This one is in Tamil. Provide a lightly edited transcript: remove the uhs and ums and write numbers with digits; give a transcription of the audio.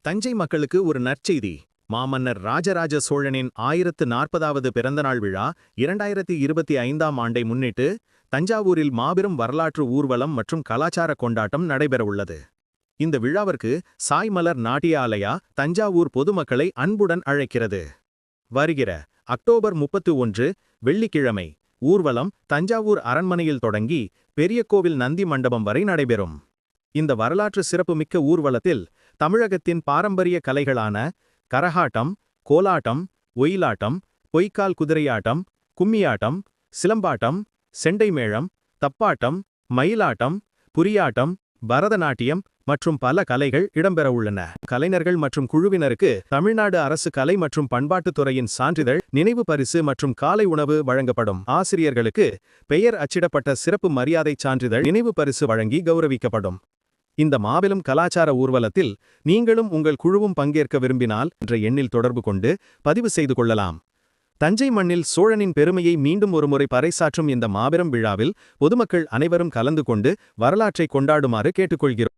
தஞ்சை மக்களுக்கு ஒரு நற்செய்தி. மாமன்னர் ராஜராஜ சோழனின் 1040வது பிறந்தநாள் விழா 2025ஆம் ஆண்டை முன்னிட்டு தஞ்சாவூரில் மாபெரும் வரலாற்று ஊர்வலம் மற்றும் கலாச்சார கொண்டாட்டம் நடைபெறவுள்ளது. இந்த விழாவிற்கு சாய்மலர் நாட்டிய ஆலயா தஞ்சாவூர் பொதுமக்களை அன்புடன் அழைக்கிறது. வருகிற அக்டோபர் 31 வெள்ளிக்கிழமை ஊர்வலம் தஞ்சாவூர் அரண்மனையில் தொடங்கி பெரிய கோவில் நந்தி மண்டபம் வரை நடைபெறும். இந்த வரலாற்று சிறப்புமிக்க ஊர்வலத்தில் தமிழகத்தின் பாரம்பரிய கலைகளான கரகாட்டம், கோலாட்டம், ஒயிலாட்டம், பொய்க்கால் குதிரையாட்டம், கும்மியாட்டம், சிலம்பாட்டம், செண்டைமேளம், தப்பாட்டம், மயிலாட்டம், புரியாட்டம், பரதநாட்டியம் மற்றும் பல கலைகள் இடம்பெறவுள்ளன. கலைஞர்கள் மற்றும் குழுவினருக்கு தமிழ்நாடு அரசு கலை மற்றும் பண்பாட்டுத் துறையின் சான்றிதழ், நினைவு பரிசு மற்றும் காலை உணவு வழங்கப்படும். ஆசிரியர்களுக்கு பெயர் அச்சிடப்பட்ட சிறப்பு மரியாதை சான்றிதழ், நினைவு பரிசு வழங்கி கௌரவிக்கப்படும். இந்த மாபெரும் கலாச்சார ஊர்வலத்தில் நீங்களும் உங்கள் குழுவும் பங்கேற்க விரும்பினால் என்ற எண்ணில் தொடர்பு கொண்டு பதிவு செய்து கொள்ளலாம். தஞ்சை மண்ணில் சோழனின் பெருமையை மீண்டும் ஒருமுறை பறைசாற்றும் இந்த மாபெரும் விழாவில் பொதுமக்கள் அனைவரும் கலந்து கொண்டு வரலாற்றை கொண்டாடுமாறு கேட்டுக்கொள்கிறோம்.